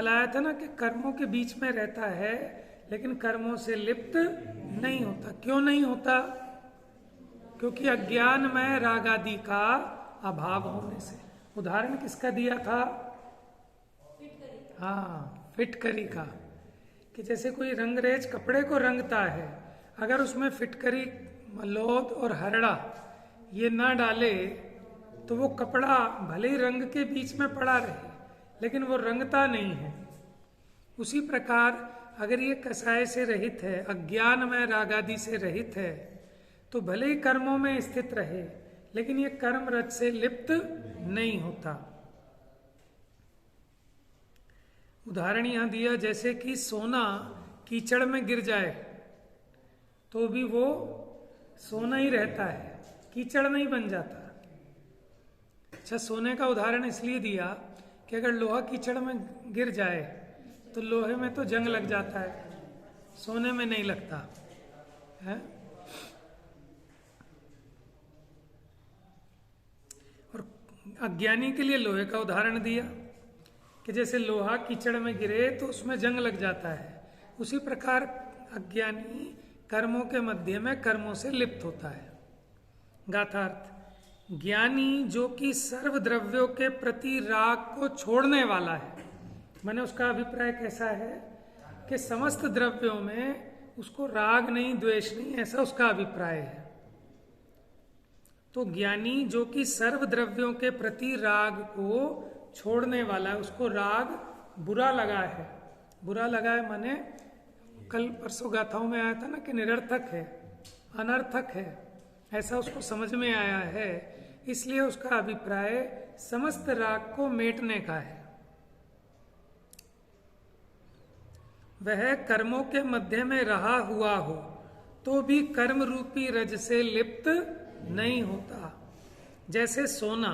कल आया था ना कि कर्मों के बीच में रहता है लेकिन कर्मों से लिप्त नहीं होता। क्यों नहीं होता? क्योंकि अज्ञान में राग आदि का अभाव होने से। उदाहरण किसका दिया था? हाँ, फिटकरी का। कि जैसे कोई रंगरेज कपड़े को रंगता है, अगर उसमें फिटकरी, मलोद और हरड़ा ये ना डाले तो वो कपड़ा भले ही रंग के बीच में पड़ा रहे लेकिन वो रंगता नहीं है। उसी प्रकार अगर ये कसाय से रहित है, अज्ञान में राग आदि से रहित है, तो भले ही कर्मों में स्थित रहे लेकिन ये कर्म रज से लिप्त नहीं होता। उदाहरण यहां दिया, जैसे कि सोना कीचड़ में गिर जाए तो भी वो सोना ही रहता है, कीचड़ नहीं बन जाता। अच्छा, सोने का उदाहरण इसलिए दिया कि अगर लोहा कीचड़ में गिर जाए तो लोहे में तो जंग लग जाता है, सोने में नहीं लगता है। और अज्ञानी के लिए लोहे का उदाहरण दिया कि जैसे लोहा कीचड़ में गिरे तो उसमें जंग लग जाता है, उसी प्रकार अज्ञानी कर्मों के मध्य में कर्मों से लिप्त होता है। गाथार्थ, ज्ञानी जो कि सर्व द्रव्यों के प्रति राग को छोड़ने वाला है, मैंने उसका अभिप्राय कैसा है कि समस्त द्रव्यों में उसको राग नहीं, द्वेष नहीं, ऐसा उसका अभिप्राय है। तो ज्ञानी जो कि सर्व द्रव्यों के प्रति राग को छोड़ने वाला है, उसको राग बुरा लगा है। बुरा लगा है माने कल परसों गाथाओं में आया था ना कि निरर्थक है, अनर्थक है, ऐसा उसको समझ में आया है, इसलिए उसका अभिप्राय समस्त राग को मेटने का है। वह कर्मों के मध्य में रहा हुआ हो तो भी कर्म रूपी रज से लिप्त नहीं होता। जैसे सोना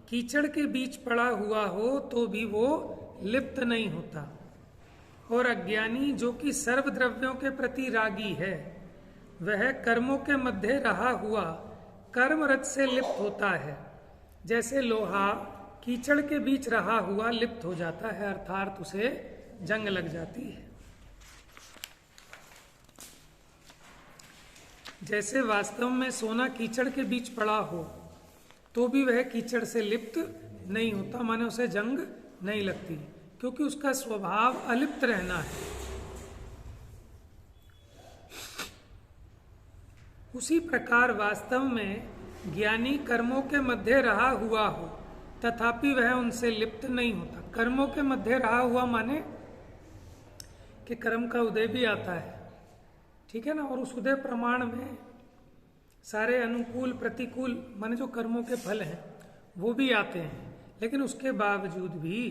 कीचड़ के बीच पड़ा हुआ हो तो भी वो लिप्त नहीं होता। और अज्ञानी जो कि सर्व द्रव्यों के प्रति रागी है, वह कर्मों के मध्य रहा हुआ कर्म रज से लिप्त होता है। जैसे लोहा कीचड़ के बीच रहा हुआ लिप्त हो जाता है, अर्थात उसे जंग लग जाती है। जैसे वास्तव में सोना कीचड़ के बीच पड़ा हो तो भी वह कीचड़ से लिप्त नहीं होता, माने उसे जंग नहीं लगती, क्योंकि उसका स्वभाव अलिप्त रहना है। उसी प्रकार वास्तव में ज्ञानी कर्मों के मध्य रहा हुआ हो तथापि वह उनसे लिप्त नहीं होता। कर्मों के मध्य रहा हुआ माने कि कर्म का उदय भी आता है, ठीक है ना, और उस उदय प्रमाण में सारे अनुकूल प्रतिकूल माने जो कर्मों के फल हैं वो भी आते हैं, लेकिन उसके बावजूद भी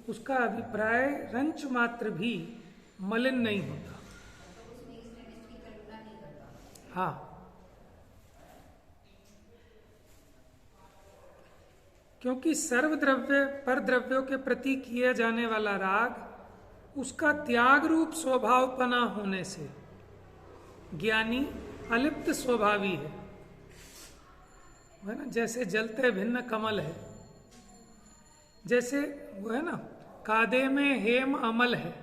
उसका अभिप्राय रंच मात्र भी मलिन नहीं होता। हाँ, क्योंकि सर्व द्रव्य पर द्रव्यों के प्रति किया जाने वाला राग उसका त्याग रूप स्वभावपना होने से ज्ञानी अलिप्त स्वभावी है ना। जैसे जलते भिन्न कमल है, जैसे वो है ना, कादे में हेम अमल है,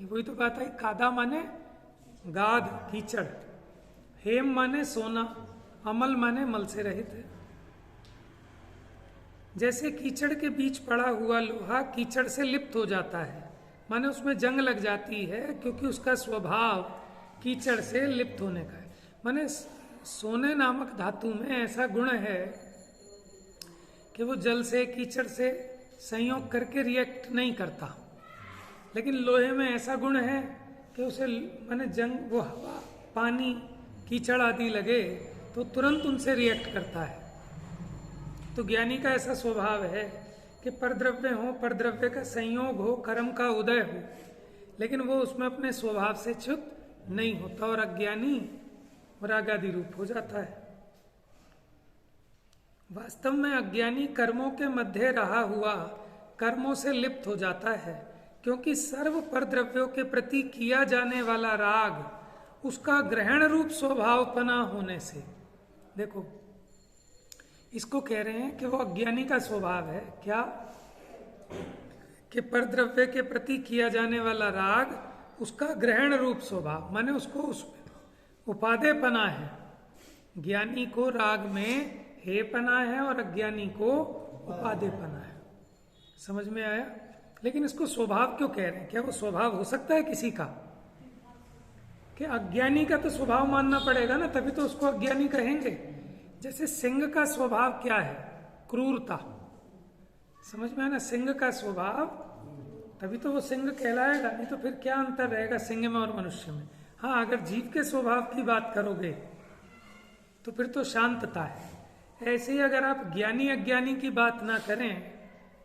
वही तो बात है। कादा माने गाद कीचड़, हेम माने सोना, अमल माने मल से रहित है। जैसे कीचड़ के बीच पड़ा हुआ लोहा कीचड़ से लिप्त हो जाता है, माने उसमें जंग लग जाती है, क्योंकि उसका स्वभाव कीचड़ से लिप्त होने का है। माने सोने नामक धातु में ऐसा गुण है कि वो जल से कीचड़ से संयोग करके रिएक्ट नहीं करता, लेकिन लोहे में ऐसा गुण है कि उसे माने जंग, वो हवा, पानी, कीचड़ आदि लगे तो तुरंत उनसे रिएक्ट करता है। तो ज्ञानी का ऐसा स्वभाव है कि परद्रव्य हो, परद्रव्य का संयोग हो, कर्म का उदय हो, लेकिन वो उसमें अपने स्वभाव से च्युत नहीं होता और अज्ञानी रागादि रूप हो जाता है। वास्तव में अज्ञानी कर्मों के मध्य रहा हुआ कर्मों से लिप्त हो जाता है, क्योंकि सर्व परद्रव्यों के प्रति किया जाने वाला राग उसका ग्रहण रूप स्वभावपना होने से। देखो, इसको कह रहे हैं कि वो अज्ञानी का स्वभाव है क्या कि परद्रव्य के प्रति किया जाने वाला राग उसका ग्रहण रूप स्वभाव, माने उसको उसमें उपादेयपना है। ज्ञानी को राग में हेपना है और अज्ञानी को उपादेयपना है। समझ में आया? लेकिन इसको स्वभाव क्यों कह रहे हैं? क्या वो स्वभाव हो सकता है किसी का? कि अज्ञानी का तो स्वभाव मानना पड़ेगा ना, तभी तो उसको अज्ञानी कहेंगे। जैसे सिंह का स्वभाव क्या है? क्रूरता। समझ में आया ना? सिंह का स्वभाव, तभी तो वो सिंह कहलाएगा, नहीं तो फिर क्या अंतर रहेगा सिंह में और मनुष्य में? हाँ, अगर जीव के स्वभाव की बात करोगे तो फिर तो शांतता है। ऐसे ही अगर आप ज्ञानी अज्ञानी की बात ना करें,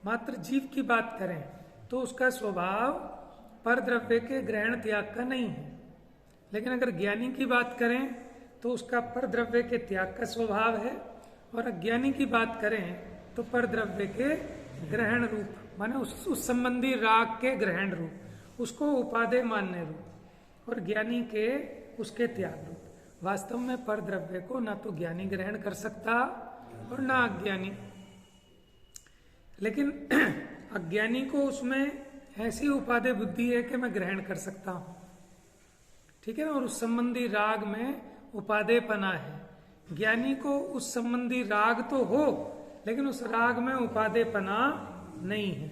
मात्र जीव की बात करें, तो उसका स्वभाव परद्रव्य के ग्रहण त्याग का नहीं है। लेकिन अगर ज्ञानी की बात करें तो उसका परद्रव्य के त्याग का स्वभाव है, और अज्ञानी की बात करें तो परद्रव्य के ग्रहण रूप, माने उस संबंधी राग के ग्रहण रूप, उसको उपादेय मानने रूप, और ज्ञानी के उसके त्याग रूप। वास्तव में परद्रव्य को ना तो ज्ञानी ग्रहण कर सकता और ना अज्ञानी। लेकिन अज्ञानी को उसमें ऐसी उपादेय बुद्धि है कि मैं ग्रहण कर सकता हूं, ठीक है ना, और उस संबंधी राग में उपादेयपना है। ज्ञानी को उस संबंधी राग तो हो, लेकिन उस राग में उपादेयपना नहीं है।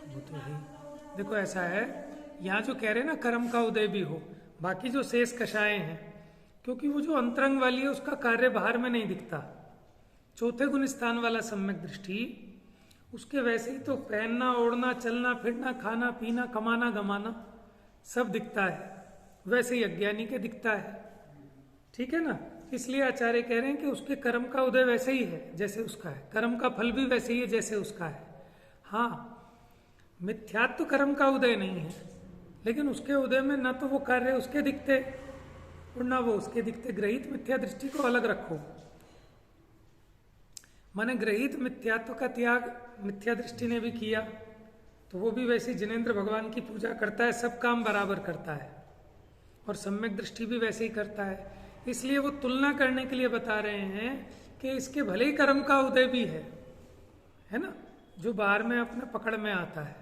वो तो है। देखो ऐसा है, यहाँ जो कह रहे हैं ना कर्म का उदय भी हो, बाकी जो शेष कषाएं हैं, क्योंकि वो जो अंतरंग वाली है उसका कार्य बाहर में नहीं दिखता। चौथे गुण स्थान वाला सम्यक दृष्टि, उसके वैसे ही तो पहनना ओढ़ना चलना फिरना खाना पीना कमाना गमाना सब दिखता है, वैसे ही अज्ञानी के दिखता है। ठीक है ना? इसलिए आचार्य कह रहे हैं कि उसके कर्म का उदय वैसे ही है जैसे उसका है, कर्म का फल भी वैसे ही है जैसे उसका है। हाँ, मिथ्यात्व कर्म का उदय नहीं है, लेकिन उसके उदय में न तो वो कार्य उसके दिखते और ना वो उसके दिखते। ग्रहित मिथ्या दृष्टि को अलग रखो, माने ग्रहित मिथ्यात्व का त्याग मिथ्या दृष्टि ने भी किया, तो वो भी वैसे जिनेंद्र भगवान की पूजा करता है, सब काम बराबर करता है, और सम्यक दृष्टि भी वैसे ही करता है। इसलिए वो तुलना करने के लिए बता रहे हैं कि इसके भले ही कर्म का उदय भी है ना, जो बाहर में अपने पकड़ में आता है,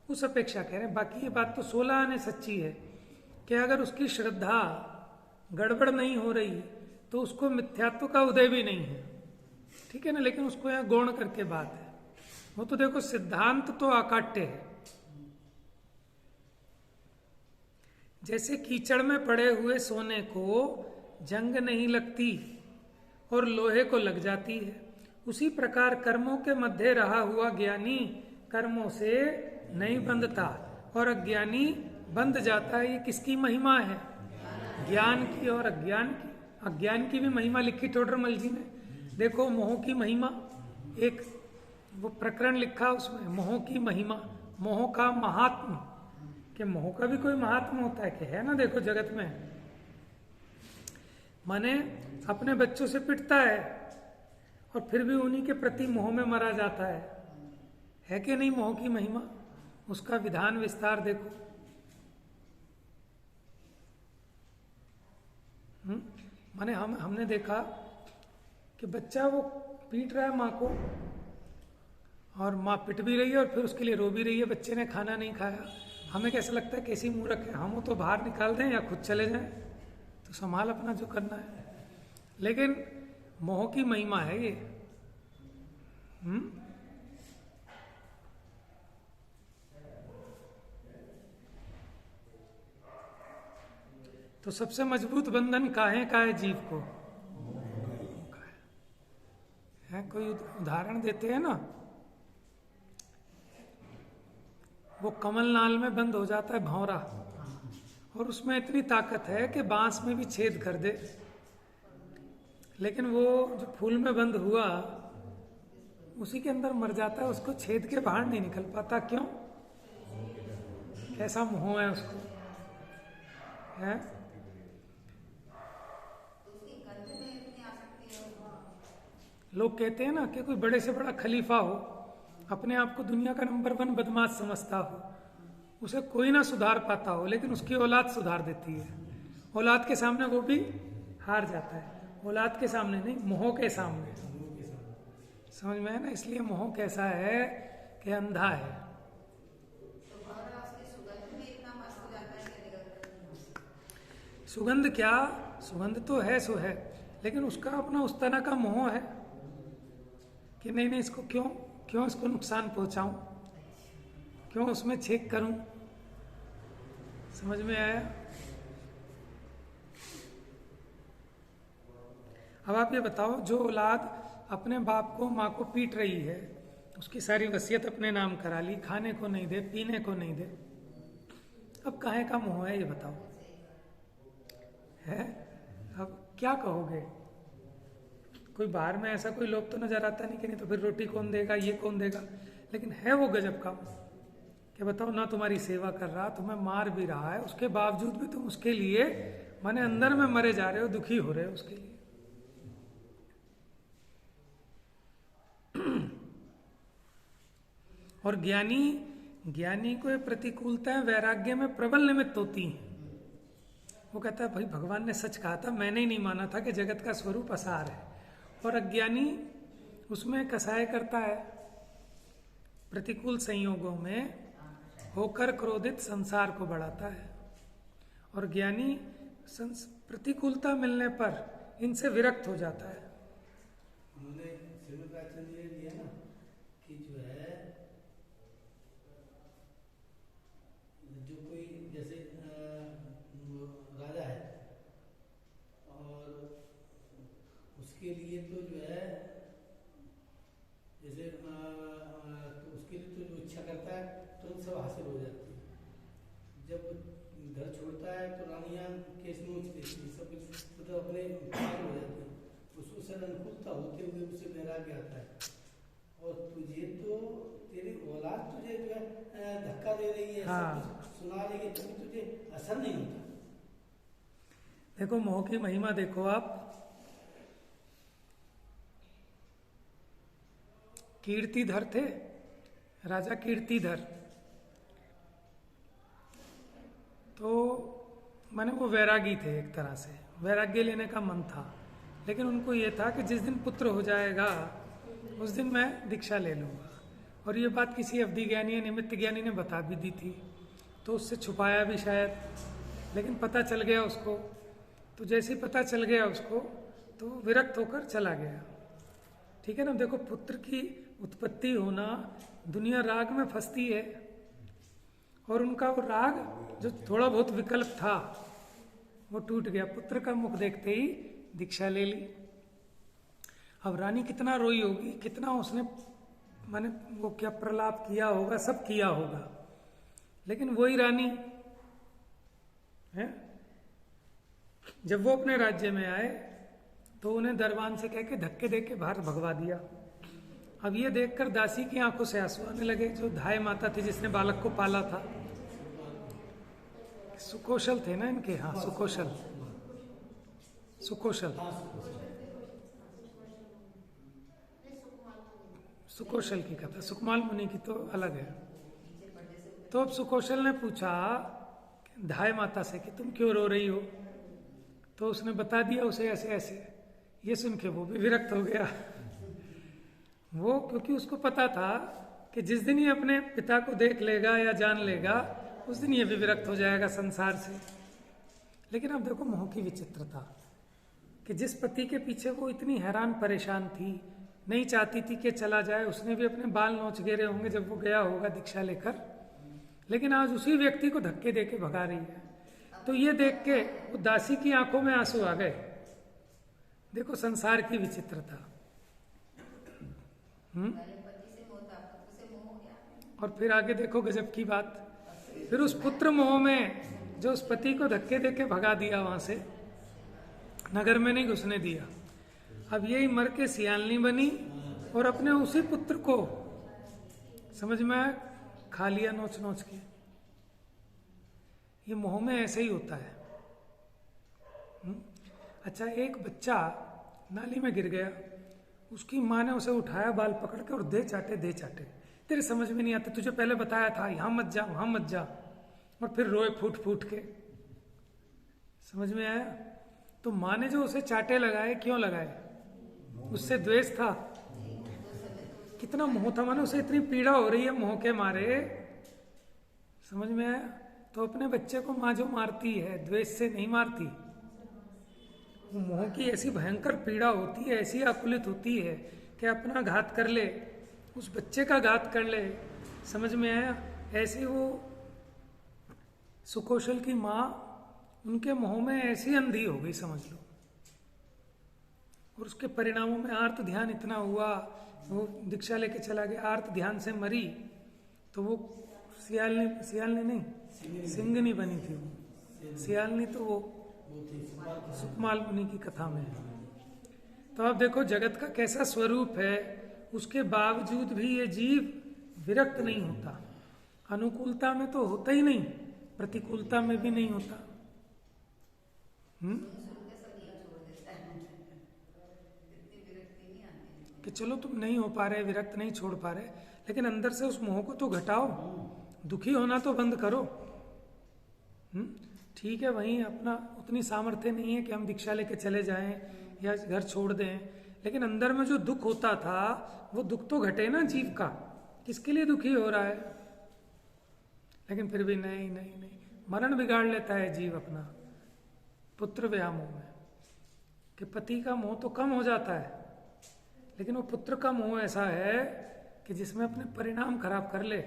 उस अपेक्षा कह रहे हैं। बाकी ये बात तो 16 आने सच्ची है कि अगर उसकी श्रद्धा गड़बड़ नहीं हो रही तो उसको मिथ्यात्व का उदय भी नहीं है, ठीक है ना। लेकिन उसको यहाँ गौण करके बात है। वो तो देखो सिद्धांत तो अकाट्य है। जैसे कीचड़ में पड़े हुए सोने को जंग नहीं लगती और लोहे को लग जाती है, उसी प्रकार कर्मों के मध्य रहा हुआ ज्ञानी कर्मों से नहीं बंधता और अज्ञानी बंध जाता है। ये किसकी महिमा है? ज्ञान की और अज्ञान की। अज्ञान की भी महिमा लिखी टोडरमल जी ने। देखो मोह की महिमा, एक वो प्रकरण लिखा उसमें, मोह की महिमा, मोह का महात्म, कि मोह का भी कोई महात्मा होता है कि है ना। देखो जगत में माने अपने बच्चों से पिटता है और फिर भी उन्हीं के प्रति मोह में मरा जाता है कि नहीं? मोह की महिमा, उसका विधान विस्तार देखो। माने हमने देखा कि बच्चा वो पीट रहा है माँ को, और माँ पिट भी रही है और फिर उसके लिए रो भी रही है, बच्चे ने खाना नहीं खाया। हमें कैसा लगता है कैसी मूर्ख है, हम तो बाहर निकाल दें या खुद चले जाएं, तो संभाल अपना जो करना है। लेकिन मोह की महिमा है ये। तो सबसे मजबूत बंधन काहे का है जीव को? है कोई उदाहरण देते हैं ना, वो कमल नाल में बंद हो जाता है भौरा, और उसमें इतनी ताकत है कि बांस में भी छेद कर दे, लेकिन वो जो फूल में बंद हुआ उसी के अंदर मर जाता है, उसको छेद के बाहर नहीं निकल पाता। क्यों? कैसा मोह है उसको, है? लोग कहते हैं ना कि कोई बड़े से बड़ा खलीफा हो, अपने आप को दुनिया का नंबर 1 बदमाश समझता हो, उसे कोई ना सुधार पाता हो, लेकिन उसकी औलाद सुधार देती है। औलाद के सामने वो भी हार जाता है। औलाद के सामने नहीं, मोह के सामने। समझ में है ना? इसलिए मोह कैसा है कि अंधा है। सुगंध क्या, सुगंध तो है सो है, लेकिन उसका अपना उस तरह का मोह है कि नहीं नहीं इसको क्यों इसको नुकसान पहुंचाऊं, क्यों उसमें छेक करूं। समझ में आया? अब आप ये बताओ, जो औलाद अपने बाप को माँ को पीट रही है, उसकी सारी वसीयत अपने नाम करा ली, खाने को नहीं दे, पीने को नहीं दे, अब काहे का मोह है ये बताओ? है? अब क्या कहोगे? कोई बाहर में ऐसा कोई लोग तो नजर आता नहीं कि नहीं तो फिर रोटी कौन देगा, ये कौन देगा, लेकिन है वो गजब का कि बताओ ना तुम्हारी सेवा कर रहा, तुम्हें मार भी रहा है, उसके बावजूद भी तुम उसके लिए माने अंदर में मरे जा रहे हो, दुखी हो रहे हो उसके लिए। और ज्ञानी को ये प्रतिकूलताएं वैराग्य में प्रबल निमित्त होती हैं। वो कहता है भाई भगवान ने सच कहा था, मैंने ही नहीं माना था कि जगत का स्वरूप असार है। और अज्ञानी उसमें कसाय करता है, प्रतिकूल संयोगों में होकर क्रोधित संसार को बढ़ाता है। और ज्ञानी प्रतिकूलता मिलने पर इनसे विरक्त हो जाता है। उन्होंने लिया ना कि जो है जो कोई जैसे राजा है और उसके लिए तो जो है जैसे तो उसके लिए तो जो इच्छा करता है तुरंत सब हासिल हो जाती है। जब घर छोड़ता है तो रानियां केस नोच देती है, सब कुछ मतलब अपने हो जाती है। उसको सर अनुकूलता होते हुए उसे वैराग्य आता है। और तुझे तो तेरी औलाद तुझे जो है धक्का दे रही है, हाँ। सब कुछ सुना रही है, तभी तुझे असर नहीं होता। देखो मोह की महिमा देखो आप, कीर्तिधर थे, राजा कीर्तिधर, तो माने वो वैरागी थे, एक तरह से वैराग्य लेने का मन था, लेकिन उनको ये था कि जिस दिन पुत्र हो जाएगा उस दिन मैं दीक्षा ले लूंगा। और ये बात किसी अवधि ज्ञानी या निमित्त ज्ञानी ने बता भी दी थी, तो उससे छुपाया भी शायद, लेकिन पता चल गया उसको। तो जैसे ही पता चल गया उसको तो विरक्त होकर चला गया। ठीक है ना? देखो पुत्र की उत्पत्ति होना, दुनिया राग में फंसती है, और उनका वो राग जो थोड़ा बहुत विकल्प था वो टूट गया। पुत्र का मुख देखते ही दीक्षा ले ली। अब रानी कितना रोई होगी, कितना उसने माने वो क्या प्रलाप किया होगा, सब किया होगा, लेकिन वही रानी है, जब वो अपने राज्य में आए तो उन्हें दरबान से कह के धक्के दे के बाहर भगवा दिया। अब ये देखकर दासी की आंखों से आंसू आने लगे, जो धाय माता थी जिसने बालक को पाला था। सुकौशल थे ना इनके, हाँ सुकौशल, सुकौशल की कथा, सुकमाल मुनि की तो अलग है। तो अब सुकौशल ने पूछा धाय माता से कि तुम क्यों रो रही हो, तो उसने बता दिया उसे ऐसे ऐसे। ये सुन के वो भी विरक्त हो गया। वो क्योंकि उसको पता था कि जिस दिन ये अपने पिता को देख लेगा या जान लेगा उस दिन ये भी विरक्त हो जाएगा संसार से। लेकिन अब देखो मोह की विचित्रता कि जिस पति के पीछे वो इतनी हैरान परेशान थी, नहीं चाहती थी कि चला जाए, उसने भी अपने बाल नोच गिरे होंगे जब वो गया होगा दीक्षा लेकर, लेकिन आज उसी व्यक्ति को धक्के दे के भगा रही है। तो ये देख के वो दासी की आंखों में आंसू आ गए। देखो संसार की विचित्रता। और फिर आगे देखो गजब की बात, फिर उस पुत्र मोह में जो उस पति को धक्के दे के भगा दिया वहां से, नगर में नहीं घुसने दिया, अब यही मर के सियालनी बनी और अपने उसी पुत्र को समझ में खा लिया नोच नोच के। ये मोह में ऐसे ही होता है। अच्छा, एक बच्चा नाली में गिर गया, उसकी माँ ने उसे उठाया बाल पकड़ के और दे चाटे। तेरे समझ में नहीं आता, तुझे पहले बताया था यहां मत जा वहां मत जा, और फिर रोए फूट फूट के। समझ में आया? तो माँ ने जो उसे चाटे लगाए, क्यों लगाए? उससे द्वेष था। कितना मोह था, मानो उसे इतनी पीड़ा हो रही है मोह के मारे, समझ में आया? तो अपने बच्चे को माँ जो मारती है द्वेष से नहीं मारती, वो मोह की ऐसी भयंकर पीड़ा होती है, ऐसी आकुलित होती है कि अपना घात कर ले, उस बच्चे का घात कर ले, समझ में आया? ऐसी वो सुकौशल की माँ उनके मोह में ऐसी अंधी हो गई, समझ लो। और उसके परिणामों में आर्त ध्यान इतना हुआ, वो दीक्षा लेके चला गया, आर्त ध्यान से मरी, तो वो सियालनी नहीं, सिंगनी बनी थी वो। सियालनी तो वो सुकमाल मुनि की कथा में है। तो अब देखो जगत का कैसा स्वरूप है, उसके बावजूद भी ये जीव विरक्त नहीं होता। अनुकूलता में तो होता ही नहीं, प्रतिकूलता में भी नहीं होता। कि चलो तुम नहीं हो पा रहे, विरक्त नहीं छोड़ पा रहे, लेकिन अंदर से उस मोह को तो घटाओ, दुखी होना तो बंद करो। ठीक है, वहीं अपना उतनी सामर्थ्य नहीं है कि हम दीक्षा लेके चले जाएं या घर छोड़ दें, लेकिन अंदर में जो दुख होता था वो दुख तो घटे ना जीव का। किसके लिए दुखी हो रहा है? लेकिन फिर भी नहीं नहीं नहीं, मरण बिगाड़ लेता है जीव अपना पुत्र व्यामोह में। कि पति का मोह तो कम हो जाता है, लेकिन वो पुत्र का मोह ऐसा है कि जिसमें अपने परिणाम खराब कर ले।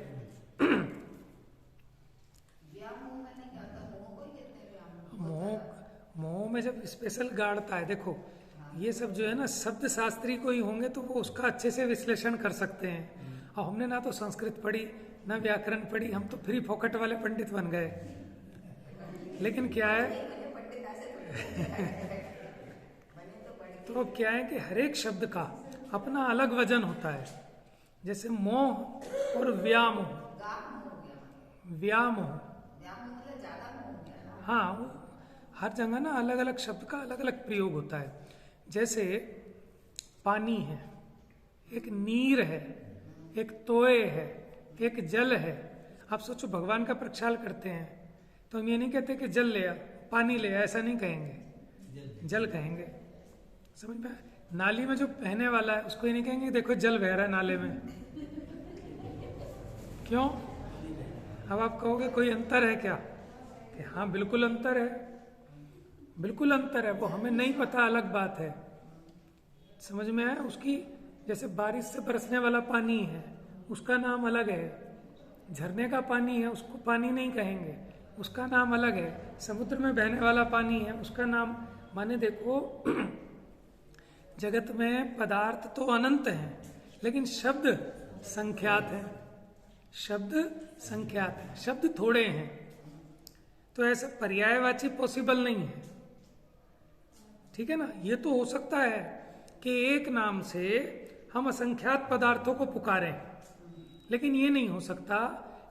मोह में जब स्पेशल गाड़ता है, देखो ये सब जो है ना शब्द शास्त्री कोई होंगे तो वो उसका अच्छे से विश्लेषण कर सकते हैं। और हमने ना तो संस्कृत पढ़ी ना व्याकरण पढ़ी, हम तो फ्री फोकट वाले पंडित बन गए। लेकिन क्या है तो क्या है कि हर एक शब्द का अपना अलग वजन होता है। जैसे मोह और व्यामोह, व्यामोह, हाँ हर जगह ना अलग अलग शब्द का अलग अलग प्रयोग होता है। जैसे पानी है, एक नीर है, एक तोय है, एक जल है। आप सोचो भगवान का प्रक्षाल करते हैं तो हम ये नहीं कहते कि जल ले आ, पानी ले आ, ऐसा नहीं कहेंगे, जल कहेंगे। समझ में? नाली में जो बहने वाला है उसको ये नहीं कहेंगे देखो जल बह रहा है नाले में। क्यों? अब आप कहोगे कोई अंतर है क्या? कि हाँ बिल्कुल अंतर है, बिल्कुल अंतर है, वो हमें नहीं पता, अलग बात है। समझ में आया? उसकी जैसे बारिश से बरसने वाला पानी है उसका नाम अलग है, झरने का पानी है उसको पानी नहीं कहेंगे, उसका नाम अलग है। समुद्र में बहने वाला पानी है उसका नाम, माने देखो जगत में पदार्थ तो अनंत हैं लेकिन शब्द संख्यात हैं, शब्द संख्यात हैं, शब्द थोड़े हैं। तो ऐसा पर्यायवाची पॉसिबल नहीं है, ठीक है ना? ये तो हो सकता है कि एक नाम से हम असंख्यात पदार्थों को पुकारें, लेकिन ये नहीं हो सकता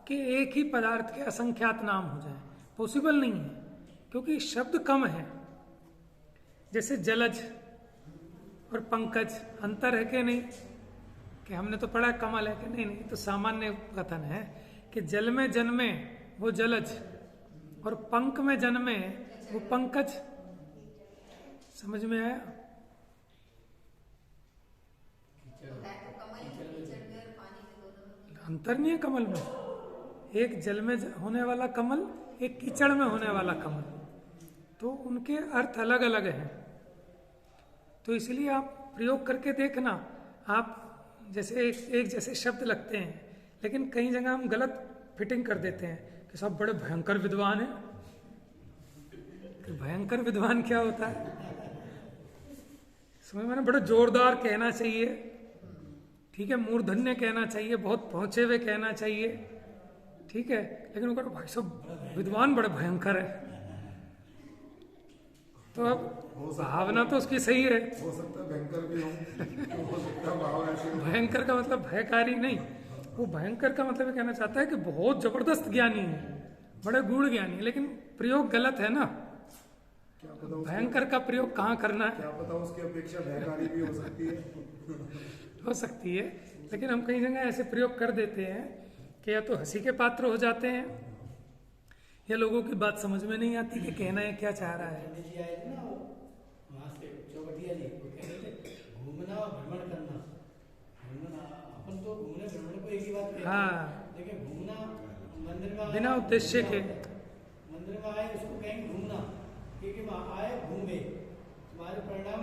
कि एक ही पदार्थ के असंख्यात नाम हो जाए, पॉसिबल नहीं है, क्योंकि शब्द कम है। जैसे जलज और पंकज, अंतर है कि नहीं? कि हमने तो पढ़ा कमल है कि नहीं? नहीं, तो सामान्य कथन है कि जल में जन्मे वो जलज और पंख में जन्मे वो पंकज। समझ में आया? अंतर नहीं है कमल में, एक जल में होने वाला कमल, एक कीचड़ में होने वाला कमल, तो उनके अर्थ अलग अलग हैं। तो इसलिए आप प्रयोग करके देखना, आप जैसे एक जैसे शब्द लगते हैं लेकिन कई जगह हम गलत फिटिंग कर देते हैं कि सब बड़े भयंकर विद्वान हैं। कि भयंकर विद्वान क्या होता है? समझ में? बड़े जोरदार कहना चाहिए, ठीक है, मूर्धन्य कहना चाहिए, बहुत पहुंचे हुए कहना चाहिए, ठीक है, लेकिन वो भाई सब विद्वान बड़े भयंकर है। तो अब भावना तो उसकी सही है, हो सकता है भयंकर भी हो सकता है भाव ऐसे। भयंकर का मतलब भयकारी नहीं, वो भयंकर का मतलब ये कहना चाहता है कि बहुत जबरदस्त ज्ञानी है, बड़े गूढ़ ज्ञानी है, लेकिन प्रयोग गलत है ना। क्या पता भयंकर का प्रयोग कहाँ करना है? क्या पता उसकी अपेक्षा भयकारी भी हो सकती है। हो सकती है, लेकिन हम कई जगह ऐसे प्रयोग कर देते हैं कि या तो हंसी के पात्र हो जाते हैं या लोगों की बात समझ में नहीं आती कि कहना है क्या चाह रहा है। पंडित जी आए थे ना, वो वहाँ से चौबटिया जी, वो कह रहे थे घूमना और भ्रमण करना, घूमना अपन तो घूमने भ्रमण को एक ही बात कहते हैं, हाँ। लेकिन घूमना मंदिर में बिना उद्देश्य के। मंदिर में आए उसको कहेंगे घूमना, क्योंकि वहाँ आए घूमे, तुम्हारे परिणाम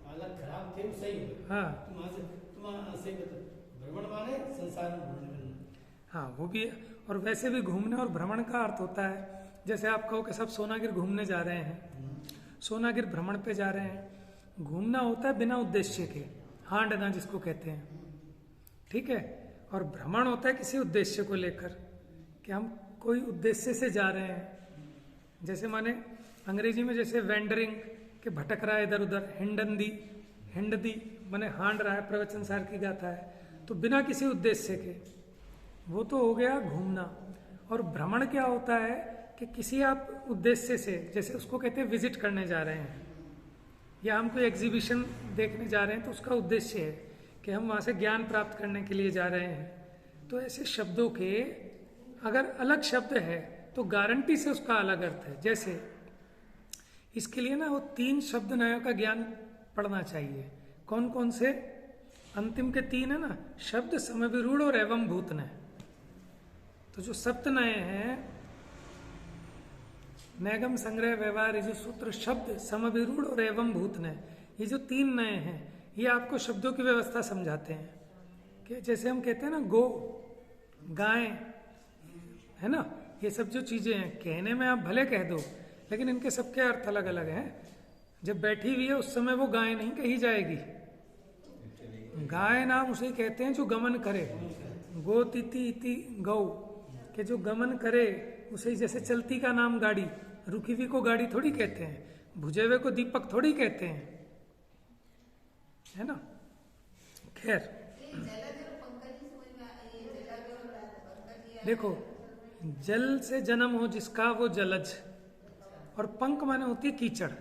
हालत खराब थे वो सही हुए, हाँ तुम वहाँ से भ्रमण माने संसार में भ्रमण करना। हाँ वो भी है। और वैसे भी घूमने और भ्रमण का अर्थ होता है, जैसे आप कहो कि सब सोनागिर घूमने जा रहे हैं, सोनागिर भ्रमण पे जा रहे हैं, घूमना होता है बिना उद्देश्य के, हांडना जिसको कहते हैं, ठीक है। और भ्रमण होता है किसी उद्देश्य को लेकर, कि हम कोई उद्देश्य से जा रहे हैं। जैसे माने अंग्रेजी में जैसे वेंडरिंग के भटक रहा है इधर उधर, हिंडदी माने हांड रहा है, प्रवचन सार की गाथा है, तो बिना किसी उद्देश्य के, वो तो हो गया घूमना। और भ्रमण क्या होता है कि किसी आप उद्देश्य से, जैसे उसको कहते हैं विजिट करने जा रहे हैं, या हम कोई एग्जीबिशन देखने जा रहे हैं, तो उसका उद्देश्य है कि हम वहाँ से ज्ञान प्राप्त करने के लिए जा रहे हैं। तो ऐसे शब्दों के अगर अलग शब्द है तो गारंटी से उसका अलग अर्थ है। जैसे इसके लिए ना वो 3 शब्द नयों का ज्ञान पढ़ना चाहिए। कौन कौन से? अंतिम के 3 है ना, शब्द, समविरूढ़ और एवं भूतनय। तो जो सप्त नए हैं, नैगम, संग्रह, व्यवहार, ये जो सूत्र, शब्द, समविरूढ़ और एवं भूतनय, ये जो 3 नए हैं, ये आपको शब्दों की व्यवस्था समझाते हैं। कि जैसे हम कहते हैं ना गो, गाय, है ना, ये सब जो चीजें हैं, कहने में आप भले कह दो, लेकिन इनके सबके अर्थ अलग अलग हैं। जब बैठी हुई है उस समय वो गाय नहीं कही जाएगी। गाय नाम उसे कहते हैं जो गमन करे, गो तिथि इति गौ, के जो गमन करे उसे, जैसे चलती का नाम गाड़ी, रुकी हुई को गाड़ी थोड़ी कहते हैं, बुझे हुए को दीपक थोड़ी कहते हैं, है ना। खैर देखो, जल से जन्म हो जिसका वो जलज, और पंख माने होती है कीचड़,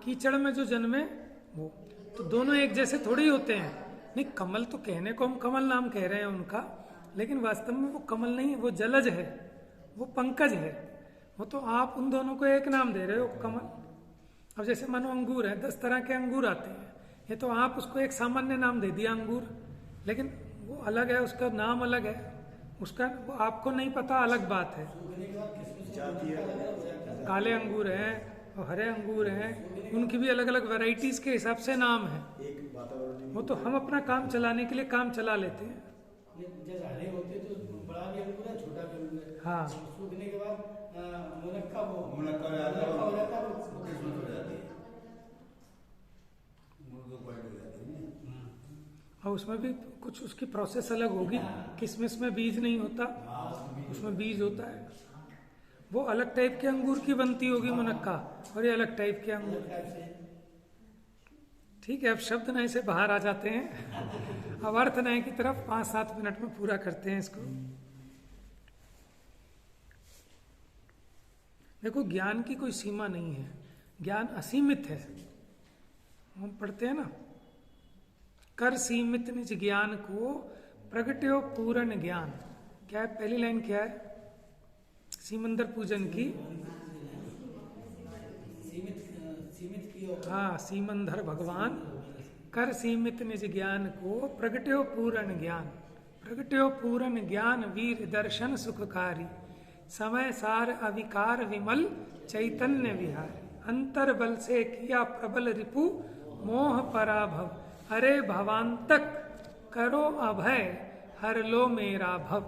कीचड़ में जो जन्मे वो, तो दोनों एक जैसे थोड़ी होते हैं। नहीं, कमल तो कहने को हम कमल नाम कह रहे हैं उनका, लेकिन वास्तव में वो कमल नहीं है, वो जलज है, वो पंकज है। वो तो आप उन दोनों को एक नाम दे रहे हो, कमल। अब जैसे मानो अंगूर है, 10 तरह के अंगूर आते हैं, ये तो आप उसको एक सामान्य नाम दे दिया अंगूर, लेकिन वो अलग है, उसका नाम अलग है, उसका वो आपको नहीं पता, अलग बात है। काले अंगूर हैं और हरे अंगूर हैं, उनकी भी अलग अलग वैरायटीज के हिसाब से नाम है। वो तो हम अपना काम चलाने के लिए काम चला लेते हैं। जब हरे होते तो बड़ा भी अंगूर है, छोटा भी अंगूर है। हाँ, सूखने के बाद मुनक्का हो जाता है, वो किस्मत हो जाती है, और उसमें भी कुछ उसकी प्रोसेस अलग होगी। किसमिस में बीज नहीं होता, उसमें बीज होता है। वो अलग टाइप के अंगूर की बनती होगी मुनक्का, और ये अलग टाइप के अंगूर। ठीक है, अब शब्द नए से बाहर आ जाते हैं, अब अर्थ नए की तरफ 5-7 मिनट में पूरा करते हैं इसको। देखो, ज्ञान की कोई सीमा नहीं है, ज्ञान असीमित है। हम पढ़ते हैं ना, कर सीमित निज ज्ञान को प्रगट्यो पूर्ण ज्ञान। क्या है पहली लाइन, क्या है? सीमंदर पूजन की, सीमित की हो। हाँ, सीमंदर भगवान, कर सीमित निज ज्ञान को प्रगट्यो पूर्ण ज्ञान। प्रगट्यो पूर्ण ज्ञान वीर दर्शन सुखकारी, समय सार अविकार विमल चैतन्य विहार। अंतर बल से किया प्रबल रिपु मोह पराभव, अरे भवांतक करो अभय हर लो मेरा भव।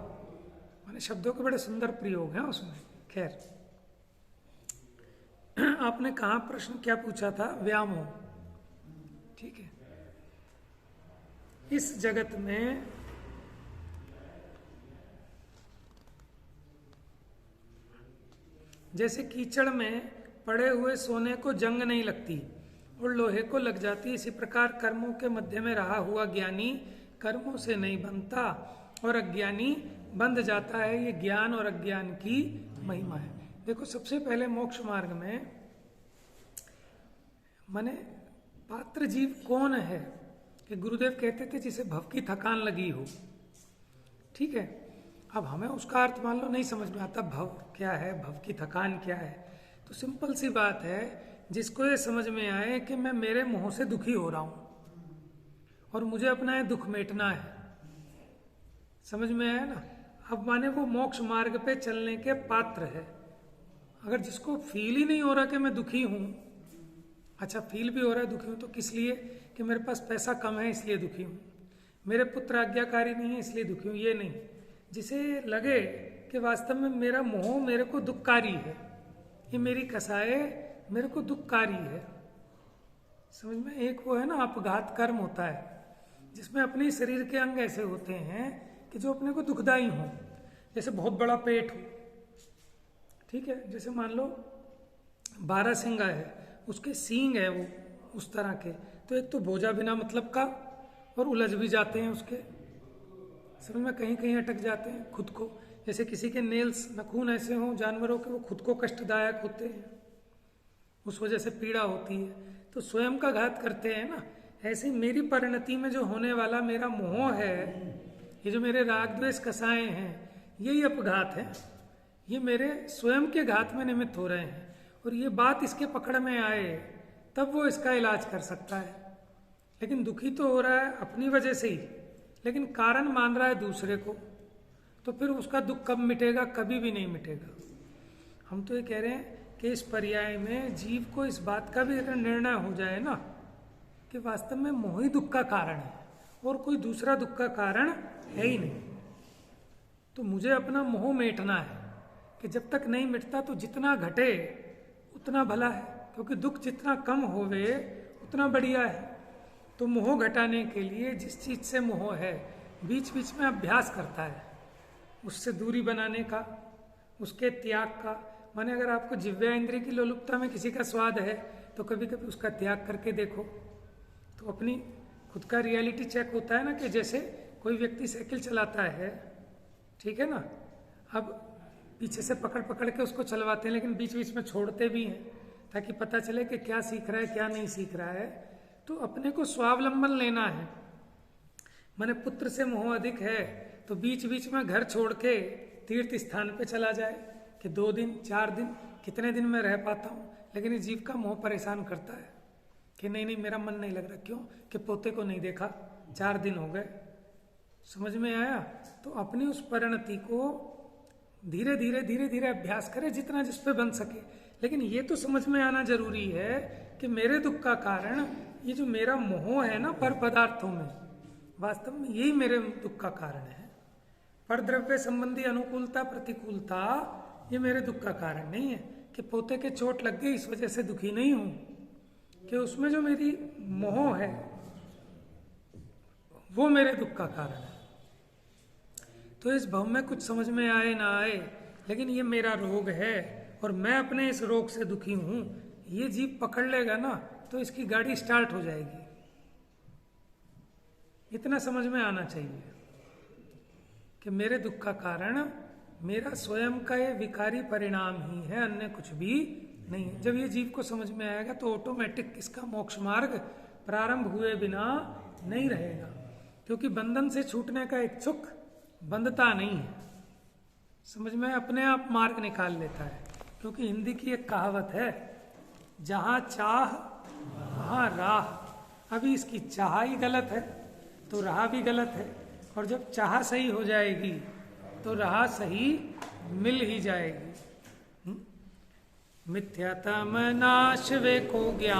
माने शब्दों के बड़े सुंदर प्रयोग हैं उसमें। खैर, आपने कहा प्रश्न क्या पूछा था? व्यामोह, ठीक है। इस जगत में जैसे कीचड़ में पड़े हुए सोने को जंग नहीं लगती और लोहे को लग जाती, इसी प्रकार कर्मों के मध्य में रहा हुआ ज्ञानी कर्मों से नहीं बनता और अज्ञानी बंध जाता है। ये ज्ञान और अज्ञान की महिमा है। देखो, सबसे पहले मोक्ष मार्ग में माने पात्र जीव कौन है कि गुरुदेव कहते थे जिसे भव की थकान लगी हो, ठीक है। अब हमें उसका अर्थ मान लो नहीं समझ में आता, भव क्या है, भव की थकान क्या है। तो सिंपल सी बात है, जिसको ये समझ में आए कि मैं मेरे मोह से दुखी हो रहा हूं और मुझे अपना ये दुख मेटना है, समझ में आया ना? अब माने वो मोक्ष मार्ग पे चलने के पात्र है। अगर जिसको फील ही नहीं हो रहा कि मैं दुखी हूं, अच्छा फील भी हो रहा है दुखी हूं, तो किस लिए? कि मेरे पास पैसा कम है इसलिए दुखी हूं, मेरे पुत्र आज्ञाकारी नहीं है इसलिए दुखी हूं, ये नहीं। जिसे लगे कि वास्तव में मेरा मोह मेरे को दुखकारी है, ये मेरी कसाए मेरे को दुखकारी है। समझ में? एक वो है ना अपघात कर्म होता है जिसमें अपने शरीर के अंग ऐसे होते हैं कि जो अपने को दुखदाई हो। जैसे बहुत बड़ा पेट हो, ठीक है, जैसे मान लो बारहसिंगा है, उसके सींग है वो उस तरह के, तो एक तो बोझा बिना मतलब का, और उलझ भी जाते हैं उसके, समझ में, कहीं कहीं अटक जाते हैं खुद को। जैसे किसी के नेल्स नखून ऐसे हों जानवरों के, वो खुद को कष्टदायक होते हैं, उस वजह से पीड़ा होती है, तो स्वयं का घात करते हैं ना। ऐसे ही मेरी परिणति में जो होने वाला मेरा मोह है, ये जो मेरे राग द्वेष कसाए हैं, यही अपघात है, ये मेरे स्वयं के घात में निमित्त हो रहे हैं। और ये बात इसके पकड़ में आए तब वो इसका इलाज कर सकता है। लेकिन दुखी तो हो रहा है अपनी वजह से ही, लेकिन कारण मान रहा है दूसरे को, तो फिर उसका दुख कब मिटेगा? कभी भी नहीं मिटेगा। हम तो ये कह रहे हैं कि इस पर्याय में जीव को इस बात का भी अगर निर्णय हो जाए ना कि वास्तव में मोह ही दुख का कारण है और कोई दूसरा दुख का कारण है ही नहीं, तो मुझे अपना मोह मिटना है कि जब तक नहीं मिटता तो जितना घटे उतना भला है, क्योंकि दुख जितना कम होवे उतना बढ़िया है। तो मोह घटाने के लिए जिस चीज से मोह है बीच बीच में अभ्यास करता है, उससे दूरी बनाने का, उसके त्याग का। माने अगर आपको जिह्वा इंद्रिय की लोलुपता में किसी का स्वाद है तो कभी कभी उसका त्याग करके देखो, तो अपनी खुद का रियलिटी चेक होता है ना। कि जैसे कोई व्यक्ति साइकिल चलाता है, ठीक है ना, अब पीछे से पकड़ पकड़ के उसको चलवाते हैं, लेकिन बीच बीच में छोड़ते भी हैं ताकि पता चले कि क्या सीख रहा है क्या नहीं सीख रहा है। तो अपने को स्वावलंबन लेना है। माने पुत्र से मोह अधिक है तो बीच बीच में घर छोड़ के तीर्थ स्थान पे चला जाए कि 2 दिन 4 दिन कितने दिन में रह पाता हूँ, लेकिन इस जीव का मोह परेशान करता है कि नहीं मेरा मन नहीं लग रहा। क्यों? कि पोते को नहीं देखा, 4 दिन हो गए। समझ में आया? तो अपनी उस परिणति को धीरे धीरे अभ्यास करे जितना जिस पे बन सके। लेकिन ये तो समझ में आना जरूरी है कि मेरे दुख का कारण ये जो मेरा मोह है ना पर पदार्थों में, वास्तव में यही मेरे दुख का कारण है। पर द्रव्य संबंधी अनुकूलता प्रतिकूलता ये मेरे दुख का कारण नहीं है कि पोते के चोट लग गई इस वजह से दुखी नहीं हूं, कि उसमें जो मेरी मोह है वो मेरे दुख का कारण है। तो इस भव में कुछ समझ में आए ना आए, लेकिन ये मेरा रोग है और मैं अपने इस रोग से दुखी हूं, ये जीव पकड़ लेगा ना तो इसकी गाड़ी स्टार्ट हो जाएगी। इतना समझ में आना चाहिए कि मेरे दुख का कारण मेरा स्वयं का ये विकारी परिणाम ही है, अन्य कुछ भी नहीं है। जब ये जीव को समझ में आएगा तो ऑटोमेटिक इसका मोक्ष मार्ग प्रारंभ हुए बिना नहीं रहेगा, क्योंकि बंधन से छूटने का इच्छुक बंधता नहीं है। समझ में अपने आप मार्ग निकाल लेता है। क्योंकि हिंदी की एक कहावत है, जहां चाह वहां राह। अभी इसकी चाह ही गलत है तो राह भी गलत है, और जब चाह सही हो जाएगी तो राह सही मिल ही जाएगी। मिथ्यातम नाश वे को ज्ञान